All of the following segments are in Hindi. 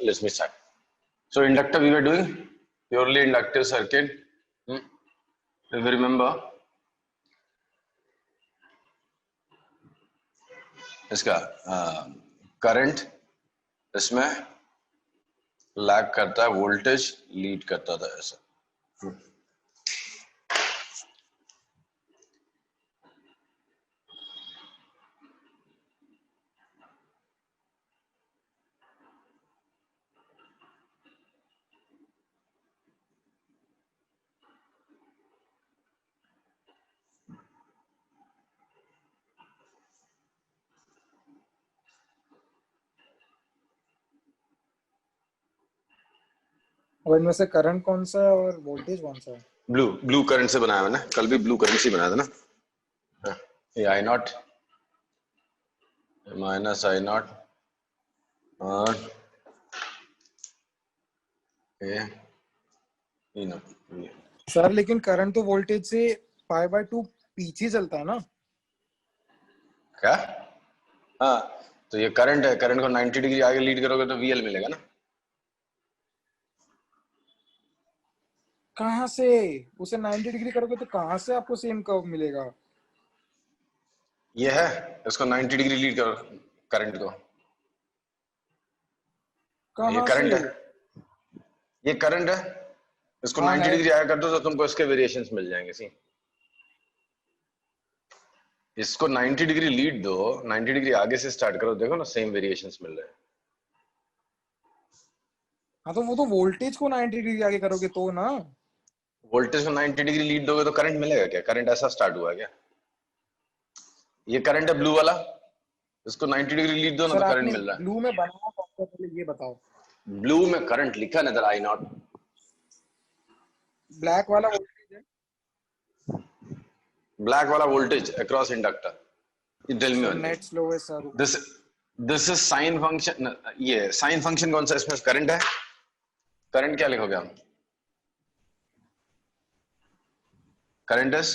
Let me start. So inductor we were doing purely inductive circuit. If you remember, इसका करंट इसमें लैग करता है, वोल्टेज लीड करता था ऐसा. और इनमें से करंट कौन सा है और वोल्टेज कौन सा है? ब्लू करंट से बनाया मैंने, कल भी ब्लू करंट से बनाया था ना. ये आई नॉट माइनस आई नॉट और ये नॉट. सर लेकिन करंट तो वोल्टेज से π/2 पीछे चलता है ना? क्या? हाँ, तो ये करंट है, करंट को 90 डिग्री आगे लीड करोगे तो VL मिलेगा ना. कहाँ से? उसे 90 डिग्री करोगे तो कहाँ से आपको सेम कर्व मिलेगा? ये है, इसको 90 डिग्री लीड करो करंट को. ये कहाँ करंट से? है, ये करंट है, इसको हाँ 90 है. डिग्री आगे कर दो तो तुमको इसके वेरिएशंस मिल जाएंगे. सी, इसको 90 डिग्री लीड दो, 90 डिग्री आगे से स्टार्ट करो, देखो ना सेम वेरिएशंस मिल रहे हैं. हाँ तो वो तो वोल्टेज को 90 डिग्री आगे करोगे तो ना. वोल्टेज को 90 डिग्री लीड दोगे तो करंट मिलेगा क्या? करंट ऐसा स्टार्ट हुआ क्या? ये करंट है ब्लू वाला, इसको 90 डिग्री लीड दो ना सर तो करंट आपने मिल रहा है. ब्लू में बनाया कौन सा, पहले ये बताओ. ब्लू में करंट लिखा नजर आई नॉट. ब्लैक वाला वोल्टेज है. ब्लैक वाला voltage across inductor. Tell me one net slow है sir. This is sine function. ये साइन फंक्शन कौन सा इसमें करंट है? करंट क्या लिखोगे हम? करंट इज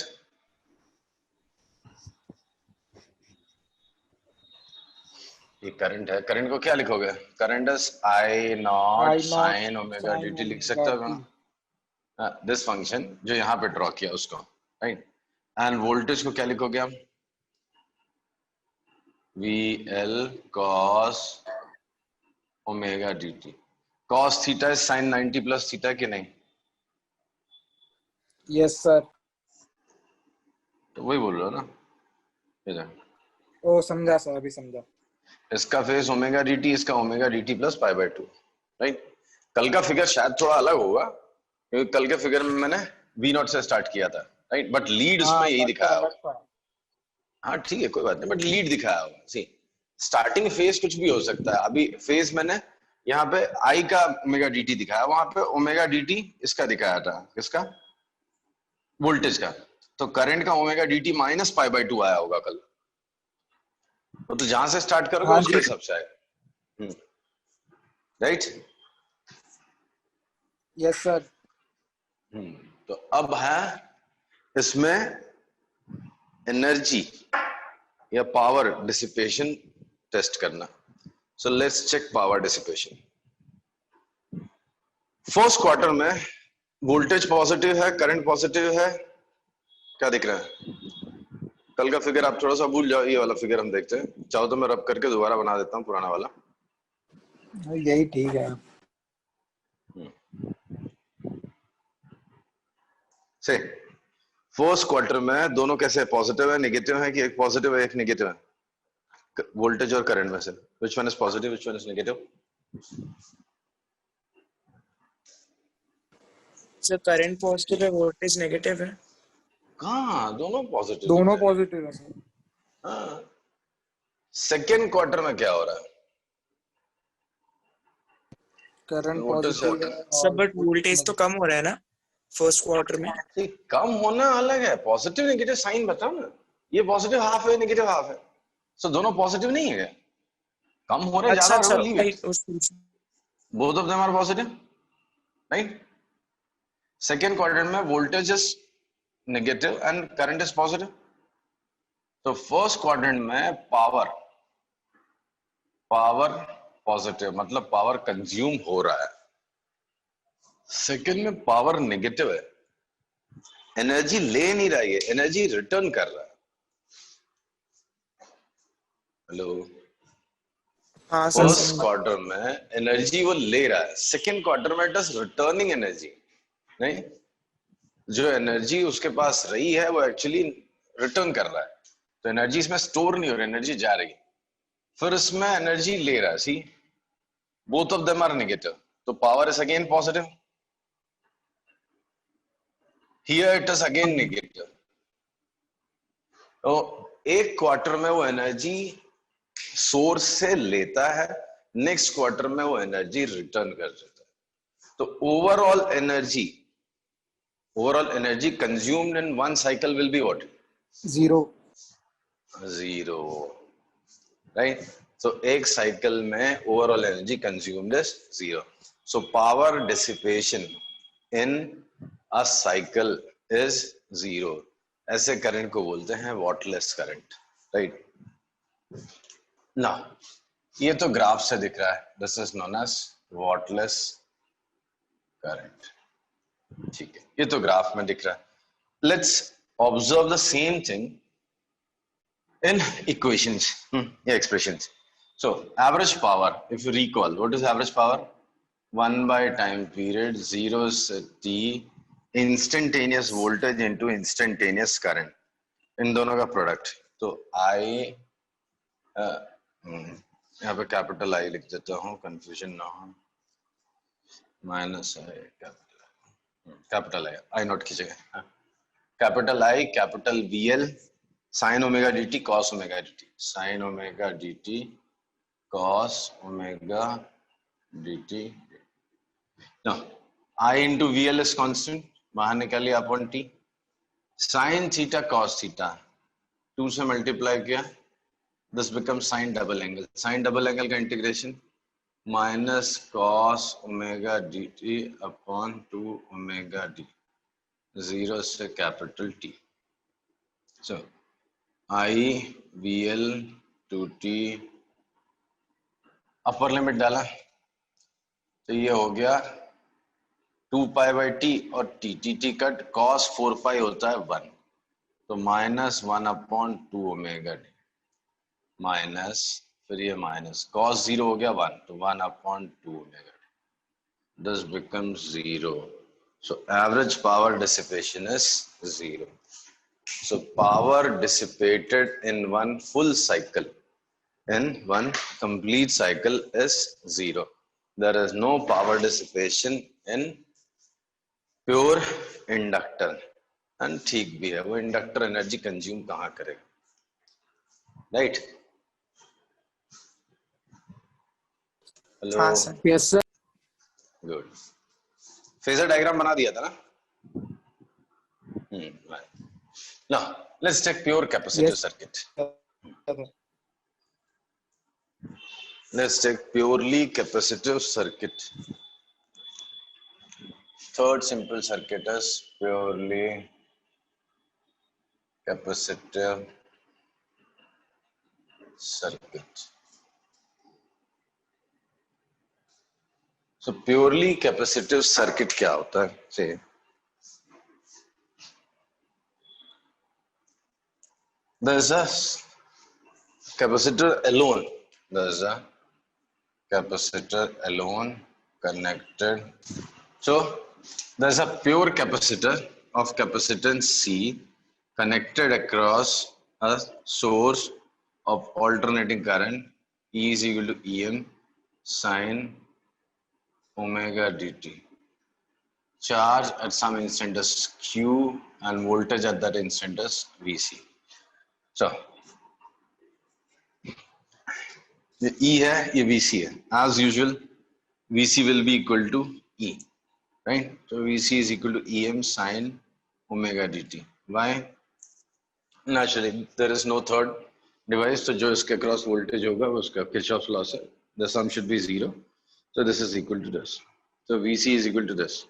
ये करंट है, करंट को क्या लिखोगे? Current is I naught sine omega dt लिख सकते हो ना. दिस फंक्शन जो यहाँ पे ड्रॉ किया उसको, राइट. एंड वोल्टेज को क्या लिखोगे हम? VL cos omega dt. cos theta is sin 90 plus theta कि नहीं? Yes sir. तो वही बोल रहा हो ना. इधर ओ समझा सर, अभी समझा. इसका फेस ओमेगा dt, इसका ओमेगा dt प्लस π/2, राइट. कल का फिगर शायद थोड़ा अलग होगा क्योंकि कल के फिगर में मैंने V0 से स्टार्ट किया था, राइट. बट लीड उसमें यही दिखाया होगा. हाँ ठीक है, कोई बात नहीं, बट लीड दिखाया होगा. सी, स्टार्टिंग फेज कुछ भी हो सकता है. अभी फेज मैंने यहाँ पे I का ओमेगा dt दिखाया, वहां पे ओमेगा dt इसका दिखाया था. किसका? वोल्टेज का. तो करंट का ओमेगा dt माइनस π/2 आया होगा कल. तो जहां से स्टार्ट करोगे उसके हिसाब से आएगा, राइट. Yes sir. तो अब है इसमें एनर्जी या पावर डिसिपेशन टेस्ट करना. So let's check power dissipation. First quarter में वोल्टेज पॉजिटिव है, करंट पॉजिटिव है. क्या दिख रहा है? कल का फिगर आप थोड़ा सा भूल जाओ, ये वाला फिगर हम देखते हैं. चाहो तो मैं रब करके दोबारा बना देता हूं पुराना वाला. यही ठीक है. से फर्स्ट क्वार्टर में दोनों कैसे पॉजिटिव है, नेगेटिव है, कि एक पॉजिटिव है एक नेगेटिव है? वोल्टेज और करंट में से which one is positive, which one is negative? Sir current positive है, वोल्टेज नेगेटिव है. कहाँ? दोनों पॉजिटिव. दोनों पॉजिटिव है सर. हाँ. सेकेंड क्वार्टर में क्या हो रहा है? करंट पॉजिटिव है सर बट वोल्टेज तो कम हो रहा है ना फर्स्ट क्वार्टर में. कम होना अलग है. पॉजिटिव नेगेटिव साइन बताओ ना. ये पॉजिटिव हाफ है, नेगेटिव हाफ है. सो दोनों पॉजिटिव नहीं है क्या? कम हो रहा है, ज्यादा हो रहा है. Both of them are positive, right. Second quadrant में voltage is negative and current is positive. तो फर्स्ट क्वाड्रेंट में पावर पॉजिटिव, मतलब पावर कंज्यूम हो रहा है। सेकंड में पावर नेगेटिव है, एनर्जी ले नहीं रहा है, एनर्जी रिटर्न कर रहा है। हेलो, हाँ सर फर्स्ट समझ। क्वार्टर में एनर्जी वो ले रहा है, सेकंड क्वार्टर में इट इज रिटर्निंग एनर्जी। नहीं, जो एनर्जी उसके पास रही है वो एक्चुअली रिटर्न कर रहा है, तो एनर्जी इसमें स्टोर नहीं हो रही, एनर्जी जा रही है, फिर इसमें एनर्जी ले रहा है। See, both of them are negative, तो power is again positive, here it is again negative. तो एक क्वार्टर में वो एनर्जी सोर्स से लेता है, नेक्स्ट क्वार्टर में वो एनर्जी रिटर्न कर देता है। तो overall energy consumed in one cycle will be what? 0. 0, right? So एक cycle में overall energy consumed is 0. So power dissipation in a cycle is 0. ऐसे करंट को बोलते हैं वॉटलेस करंट, राइट? ना, ये तो ग्राफ से दिख रहा है, this is known as wattless current. ठीक है, ये तो ग्राफ में दिख रहा है। Let's observe the same thing in equations या expressions. So average power, if you recall, what is average power? 1 by time period 0 से t instantaneous voltage into instantaneous current, इन दोनों का प्रोडक्ट। तो आई यहाँ पे कैपिटल आई लिख देता हूँ, कंफ्यूजन ना हो, minus I, capital I note कीजिएगा, capital I capital V L sine omega D T cos omega D T, sine omega D T cos omega D T. I into V L is constant, बाहर निकालिए upon T, sine theta cos theta 2 से मल्टीप्लाई किया, this become sine double angle, sine double angle का integration minus cos omega D T upon 2 omega D, 0 से capital T. So I V L two T, upper limit डाला तो ये हो गया 2 पाई बाई टी और T T T cut, cos 4 pi होता है 1, तो minus 1 upon 2 omega D, minus फिर ये माइनस कॉस 0 हो गया 1, तो 1 upon 2 omega D, this becomes 0. So average power dissipation is 0. So power dissipated in one full cycle, in one complete cycle, is 0. There is no power dissipation in pure inductor. And ठीक भी है, वो इंडक्टर एनर्जी कंज्यूम कहाँ करेगा, राइट? हेलो, हाँ sir. Yes, sir. Good. Phasor diagram बना दिया था ना? Now let's take pure capacitive Yes. circuit. sir. Let's take purely capacitive circuit. Third simple circuit is purely capacitive circuit. So purely capacitive circuit क्या होता है? Say there's a capacitor alone. There's a capacitor alone connected. So there's a pure capacitor of capacitance C connected across a source of alternating current E is equal to Em sine omega dt. Charge at some instant is Q and voltage at that instant is Vc. So ये E है, ये Vc है. As usual, Vc will be equal to E, right? So Vc is equal to Em sine omega dt. Why? Naturally, there is no third device. तो जो इसके क्रॉस वोल्टेज होगा वो उसका किरचॉफ लॉ से the sum should be 0. So this is equal to this. So Vc is equal to this.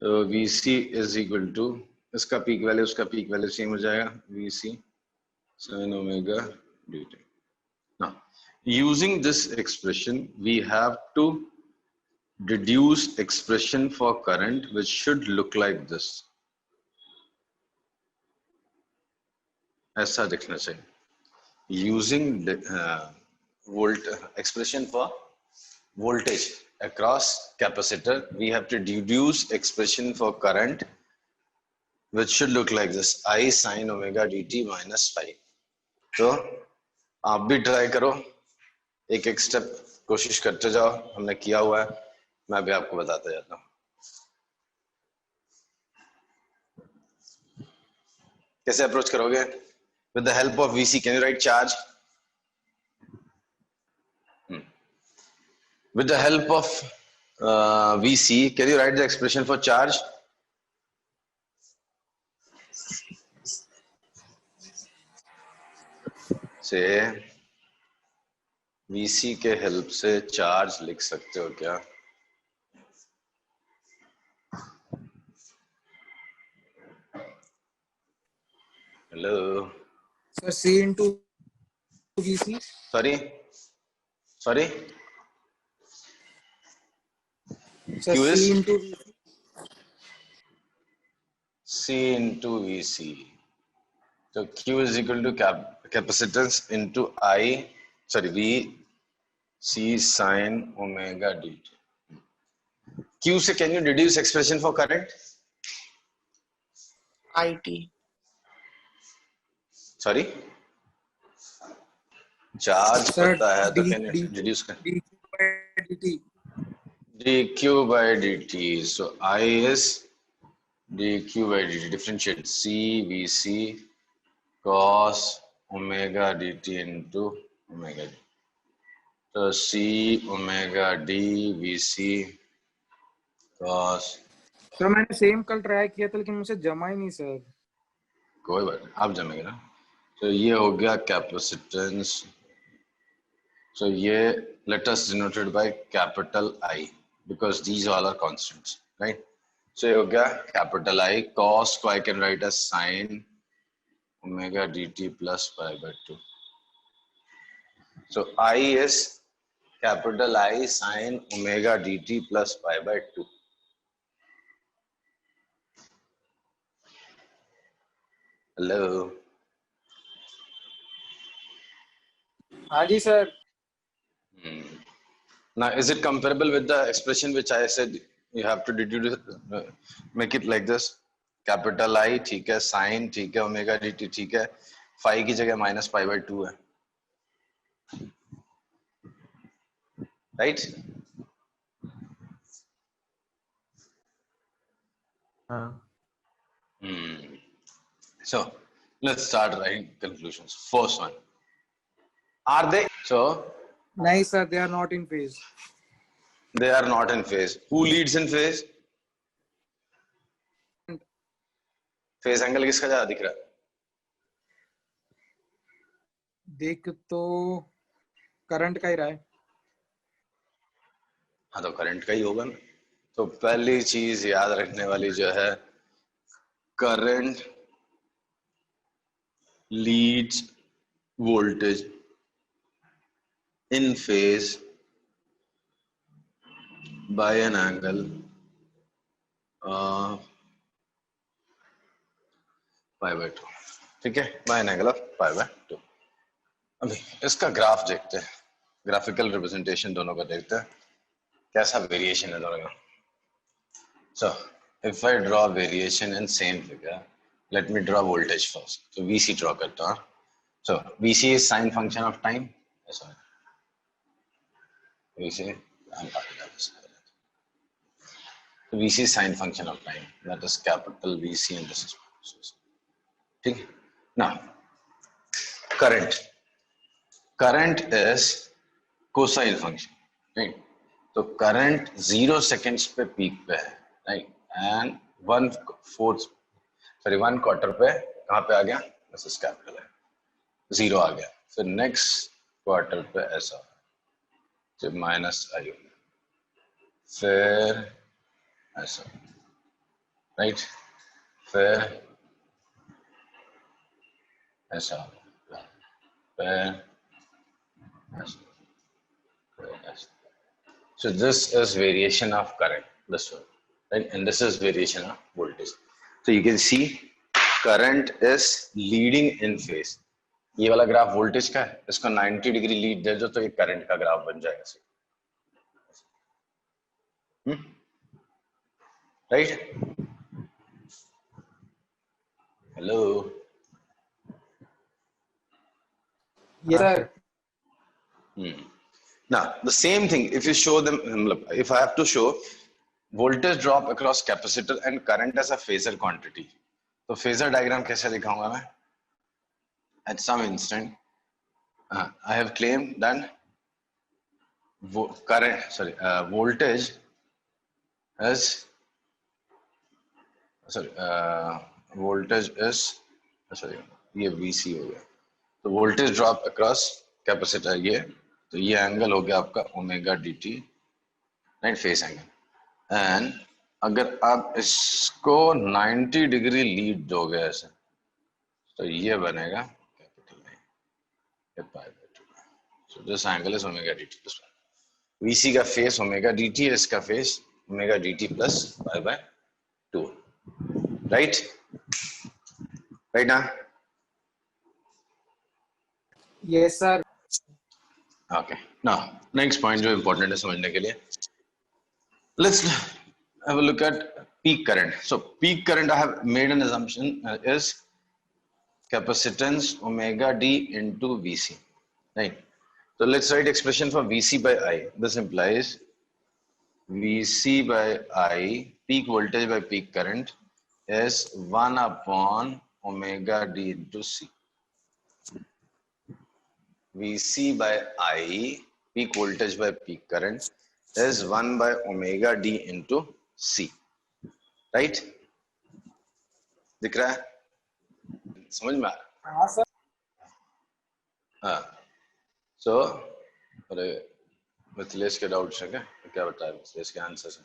So Vc is equal to इसका पीक वैल्यू उसका पीक वैल्यू सेम हो जाएगा, Vc sin omega dt. Now using this expression, we have to deduce expression for current, which should look like this. ऐसा दिखना चाहिए. Using the expression for voltage across capacitor, we have to deduce expression for current, which should look like this: I sin omega dt minus phi. तो आप भी ट्राई करो, एक एक स्टेप कोशिश करते जाओ. हमने किया हुआ है, मैं भी आपको बताता जाता हूँ. कैसे अप्रोच करोगे? With the help of VC, can you write charge? With the help of VC, can you write the expression for charge? से VC के हेल्प से चार्ज लिख सकते हो क्या? Hello sir C into VC. Sorry sir Q C is into VC. C into VC. So Q is equal to capacitance into V C sin omega dt. Q से can you deduce expression for current? IT. Sorry? Charge sir पता है तो D can you deduce कर? dQ by dt. dq by dt. So I is dq by dt. Differentiate C VC cos omega dt into omega d. तो C omega d VC cos. Sir मैंने सेम कल ट्राई किया था लेकिन मुझे जमा ही नहीं सर. कोई बात नहीं, आप जमेंगे ना. तो ये हो गया कैपेसिटेंस. So ये let us denoted by capital I because these all are constants, right? So ये हो गया capital I. Cos को I can write as sin omega dt plus pi by 2. So I is capital I sin omega dt plus pi by 2. Hello. हाँ जी sir. Now, is it comparable with the expression which I said you have to deduce, make it like this? Capital I ठीक है, sin ठीक है, omega dt ठीक है, phi की जगह minus pi by 2 है, right? हाँ. So let's start writing conclusions. First one, are they? So नहीं sir, they are not in phase. they are not in phase. Who leads in phase? Phase angle किसका ज्यादा दिख रहा है? देख तो करंट का ही रहा है. हाँ तो करंट का ही होगा ना. तो पहली चीज याद रखने वाली जो है, current leads voltage in phase by an angle of pi by 2. ठीक है, by an angle of pi by 2. अभी इसका ग्राफ देखते हैं, ग्राफिकल रिप्रेजेंटेशन दोनों का देखते हैं कैसा वेरिएशन है दोनों का. So if I draw variation in same figure, let me draw voltage first. So VC draw करता हूँ. So VC is sine function of time. Sorry. VC, so VC is sine function of time. That is capital VC and this is. ठीक. Now current. Current is cosine function, right? तो current 0 seconds पे peak पे है, right? And 1 quarter पे कहाँ पे आ गया? This is capital है, 0 आ गया. फिर next quarter पे ऐसा तो minus I हो गया, फिर ऐसा, right? फिर ऐसा, फिर ऐसा. So this is variation of current, this one, right? And this is variation of voltage. So you can see current is leading in phase. ये वाला ग्राफ वोल्टेज का है, इसको 90 डिग्री लीड दे दो तो ये करंट का ग्राफ बन जाएगा, right? Hello, Yes, sir. Now the same thing, if you show them, if I have to show voltage drop across capacitor and current as a phasor quantity, तो phasor diagram कैसे दिखाऊंगा मैं? At some instant, I have claimed that voltage is ये VC हो गया, तो voltage drop across capacitor ये, तो ये एंगल हो गया आपका omega dt, right, face angle. And अगर आप इसको 90 डिग्री लीड दोगे ऐसे, तो ये बनेगा capital pi by 2। So this angle is omega dt plus VC का फेस ओमेगा dt है, इसका face omega dt plus pi by 2, right? Right ना? Yes, sir. Okay. Now, next point जो important है समझने के लिए, let's have a look at peak current. So, peak current I have made an assumption is capacitance omega d into VC, right? So, let's write expression for VC by I. This implies VC by I, peak voltage by peak current, is 1 upon omega d into C. VC by I, peak voltage by peak current, is 1 by omega d into C, right? दिख रहा है? समझ में आ रहा है? हाँ सर। हाँ, so अरे मिथिलेश के डाउट्स है क्या? क्या बताया मिथिलेश के आंसर से?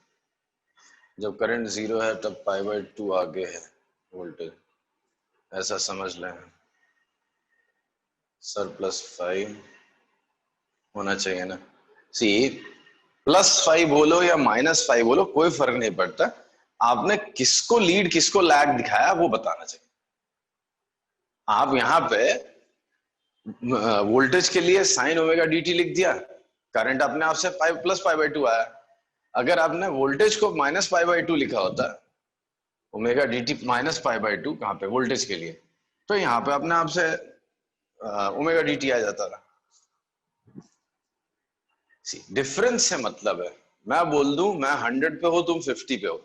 जब करंट 0 है तब पाई बाय 2 आगे है वोल्टेज, ऐसा समझ लें सर। +5 होना चाहिए ना? सी, +5 बोलो या -5 बोलो, कोई फर्क नहीं पड़ता, आपने किसको लीड किसको लैग दिखाया वो बताना चाहिए। आप यहाँ पे वोल्टेज के लिए साइन ओमेगा dt लिख दिया, करंट अपने आप से +π/2 आया। अगर आपने वोल्टेज को -π/2 लिखा होता, ओमेगा dt -π/2 कहाँ पे? वोल्टेज के लिए, तो यहाँ पे अपने आप से ओमेगा dt आ जाता था। डिफरेंस से मतलब है, मैं बोल दूं मैं 100 पे हो तुम 50 पे हो,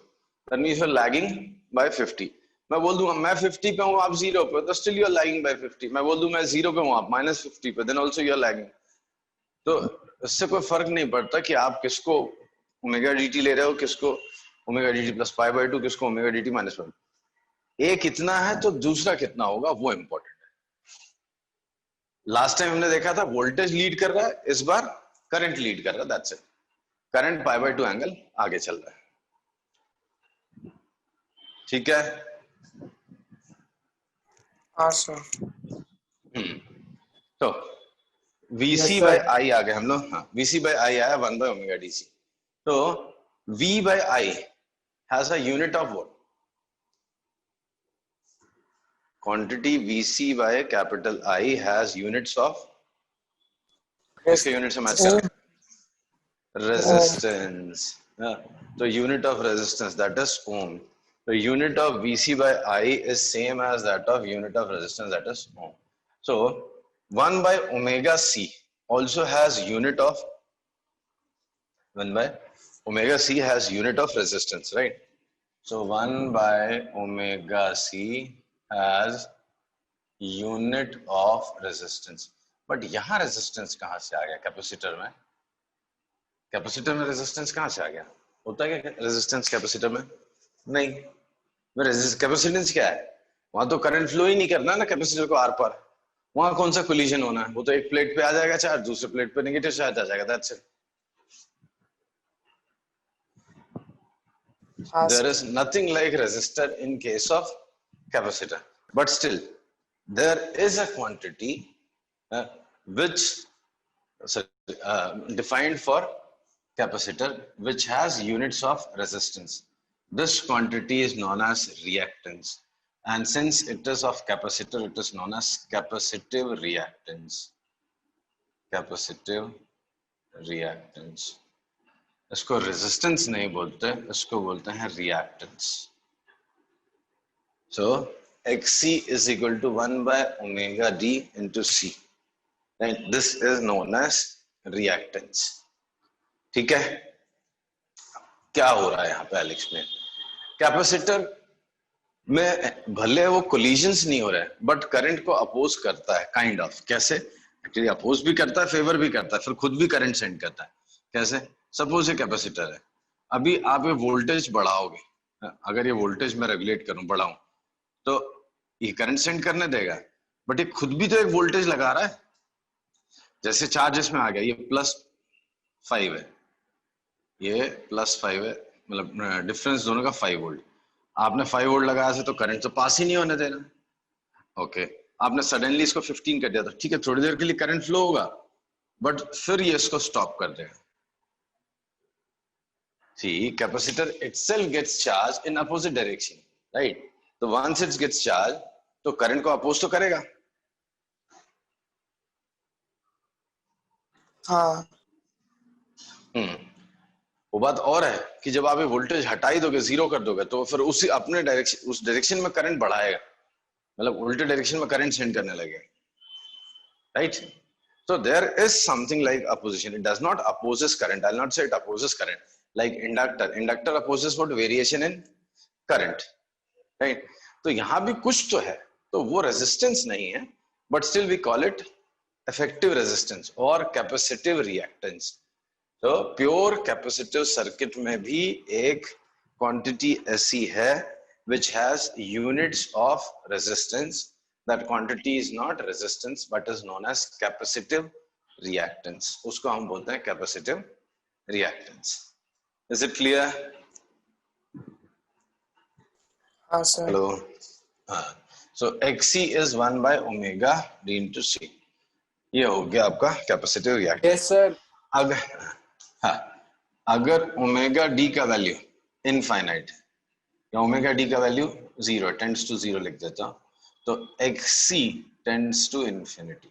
that means you are lagging by 50। मैं बोल दूंगा मैं 50 पे हूं आप 0 पे, तो still you are lagging by 50। मैं बोल दूं मैं 0 पे हूं आप -50 पे, then also you are lagging. तो इससे कोई फर्क नहीं पड़ता कि आप किसको ओमेगा dt ले रहे हो, किसको ओमेगा dt प्लस π/2, किसको ओमेगा dt माइनस π। एक इतना है तो दूसरा कितना होगा वो इंपॉर्टेंट है। लास्ट टाइम हमने देखा था वोल्टेज लीड कर रहा है, इस बार करंट लीड कर रहा है, दैट्स इट। करंट π/2 एंगल आगे चल रहा है, ठीक है? हाँ सर। तो VC by I आ गए हम लोग। हाँ, VC by I आया 1 by omega DC। तो V by I has a unit of what? Quantity VC by capital I has units of, इसके यूनिट से मैच कर, रेजिस्टेंस। तो unit of resistance that is ohm. The unit of VC by I is same as that of unit of resistance, that is ohm. So 1 by omega C also has unit of 1 by omega C has unit of resistance, right? So 1 by omega C has unit of resistance. But यहाँ resistance कहाँ से आ गया? कैपेसिटर में, कैपेसिटर में रेजिस्टेंस कहाँ से आ गया? होता है क्या रेजिस्टेंस कैपेसिटर में? नहीं, कैपेसिटेंस क्या है? वहां तो करंट फ्लो ही नहीं करना ना कैपेसिटर को आर पार, वहां कौन सा कोलिजन होना है? वो तो एक प्लेट पे आ जाएगा चार्ज, दूसरे प्लेट पे नेगेटिव चार्ज आ जाएगा, that's it. There is nothing like resistor in case of capacitor, but still there is a quantity which defined for capacitor which has units of resistance. This quantity is known as reactance, and since it is of capacitor, it is known as capacitive reactance. Capacitive reactance. इसको resistance नहीं बोलते, इसको बोलते हैं reactance. So Xc is equal to 1 by omega d into C. And this is known as reactance. ठीक है? क्या हो रहा है यहाँ पे एलेक्स में? कैपेसिटर में भले वो कोलिजन्स नहीं हो रहे हैं, बट करंट को अपोज करता है, काइंड ऑफ. कैसे? एक्चुअली अपोज भी करता है, फेवर भी करता है, फिर खुद भी करंट सेंड करता है. कैसे? सपोज ये कैपेसिटर है, अभी आप ये वोल्टेज बढ़ाओगे, अगर ये वोल्टेज मैं रेगुलेट करूं, बढ़ाऊं, तो ये करंट सेंड करने देगा, बट ये खुद भी तो एक वोल्टेज लगा रहा है. जैसे चार्जेस में आ गया, ये +5 है, ये +5 है, मतलब डिफरेंस दोनों का 5 वोल्ट. आपने 5 वोल्ट लगाया तो करंट तो पास ही नहीं होने देना. ओके, आपने सडनली इसको 15 कर दिया, तो ठीक है, थोड़ी देर के लिए करंट फ्लो होगा, बट फिर ये इसको स्टॉप कर देगा. See, capacitor itself gets charged in opposite direction, right? So once it gets charged, तो करंट को अपोज तो करेगा. हाँ. वो बात और है कि जब आप ये वोल्टेज हटा ही दोगे, जीरो कर दोगे, तो फिर उसी अपने डायरेक्शन, उस डायरेक्शन में करंट बढ़ाएगा, मतलब उल्टे डायरेक्शन में करंट सेंड करने लगेगा, right? So there is something like opposition. It does not opposes current. I'll not say it opposes current. Like inductor. Inductor opposes what? Variation in current. Right? तो यहाँ भी कुछ तो है, तो वो resistance नहीं है, but still we call it effective resistance or capacitive reactance. तो pure capacitive circuit में भी एक quantity ऐसी है which has units of resistance. That quantity is not resistance but is known as capacitive reactance. उसको हम बोलते हैं capacitive reactance. Is it clear? हाँ sir. Hello. So Xc is 1 by omega d into C. ये हो गया आपका capacitive reactance. Yes sir. अगर ओमेगा डी का वैल्यू इनफाइनाइट या ओमेगा डी का वैल्यू 0 टेंड्स टू 0 लिख देता हूं, तो Xc tends to infinity,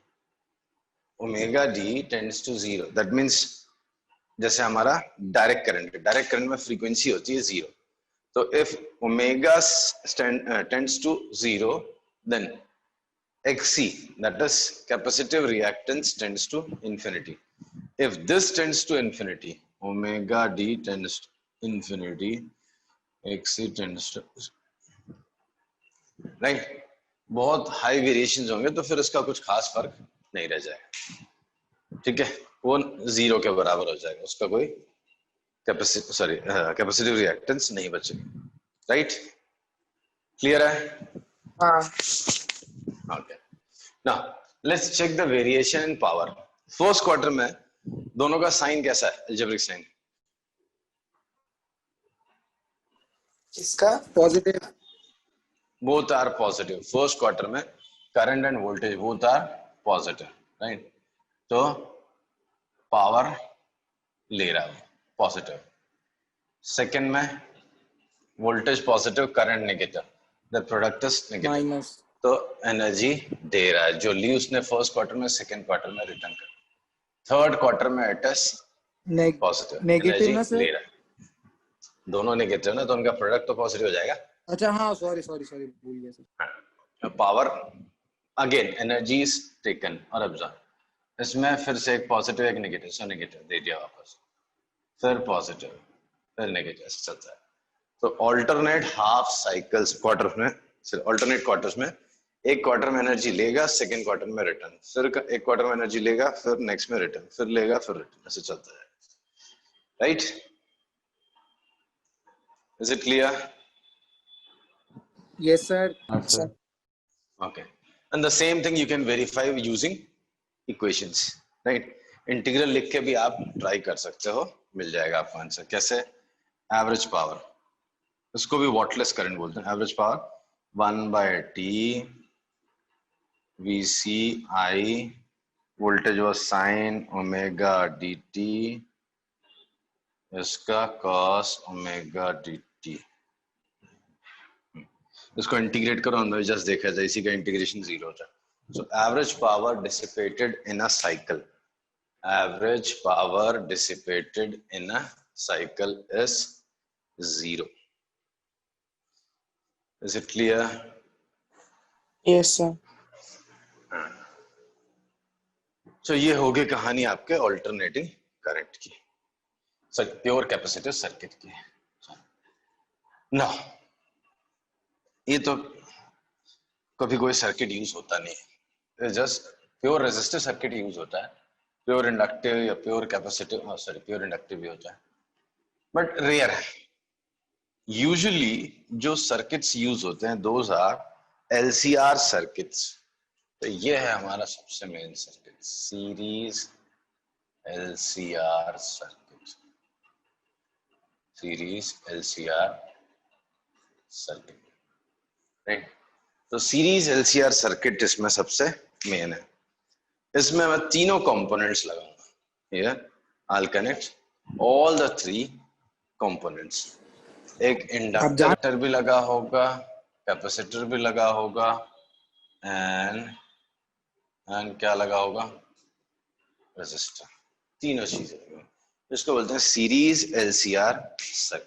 omega d tends to 0. That means जैसे हमारा डायरेक्ट करंट है, डायरेक्ट करंट में फ्रीक्वेंसी होती है 0. तो if omega tends to 0, then Xc, that is capacitive reactance, tends to infinity. If this tends to infinity, omega d tends to infinity, Xc tends to, right? बहुत हाई वेरिएशंस होंगे तो फिर इसका कुछ खास फर्क नहीं रह जाएगा, ठीक है? वो 0 के बराबर हो जाएगा, उसका कोई कैपेसिटिव रिएक्टेंस नहीं बचेगी, राइट? क्लियर है? हाँ. Okay, now let's check the variation in power. First quarter में दोनों का साइन कैसा है, अलजेब्रिक साइन? इसका Positive. Both are positive. First quarter में current and voltage both are positive, right? तो power ले रहा है positive. Second में voltage positive, current negative. The product is negative. Minus. तो energy दे रहा है, जो ली उसने first quarter में, second quarter में return कर. Third quarter में it is positive. Negative ना Energy ले सर? रहा है. दोनों negative ना, तो उनका product तो positive हो जाएगा. अच्छा हाँ, सॉरी भूल गया sir. Power again energy is taken और अब्सॉर्ब. इसमें फिर से एक पॉजिटिव एक नेगेटिव, सो नेगेटिव दे दिया वापस, फिर पॉजिटिव, फिर नेगेटिव, चलता है. तो ऑल्टरनेट हाफ साइकिल्स क्वार्टर में, ऑल्टरनेट क्वार्टर्स में, एक क्वार्टर में एनर्जी लेगा, सेकेंड क्वार्टर में रिटर्न, फिर एक क्वार्टर में एनर्जी लेगा, फिर नेक्स्ट में रिटर्न, फिर लेगा, फिर रिटर्न, ऐसे चलता है, right? Is it clear? Yes sir. Okay, and the same thing you can verify using equations, right? Integral लिख के भी आप ट्राई कर सकते हो, मिल जाएगा आपको आंसर. कैसे? एवरेज पावर, इसको भी वॉटलेस करंट बोलते हैं. Average power 1/T VC I voltage was sign omega dt, इसका cos ओमेगा dt। इसको इंटीग्रेट करो, अंदर जस्ट देखा जाए, इसी का इंटीग्रेशन 0 होता है। सो average power dissipated in a cycle, average power dissipated in a cycle is 0। Is it clear? Yes, sir. सो ये हो गई कहानी आपके ऑल्टरनेटिंग करंट की, प्योर कैपेसिटिव सर्किट की। ना ये तो कभी कोई सर्किट यूज होता नहीं है, just pure resistive circuit use होता है। प्योर इंडक्टिव या pure capacitive, sorry pure inductive भी होता है, बट रेयर है। यूजुअली जो सर्किट्स यूज होते हैं दोज आर LCR सर्किट्स। तो ये है हमारा सबसे main circuit, series LCR circuit, series LCR circuit, right. तो सीरीज LCR सर्किट इसमें सबसे मेन है। इसमें मैं तीनों कंपोनेंट्स लगाऊंगा। Here I'll connect all the three components। एक इंडक्टर भी लगा होगा, कैपेसिटर भी लगा होगा, एंड क्या लगा होगा, रेजिस्टर। तीनों चीजें, इसको बोलते हैं सीरीज LCR सर्किट।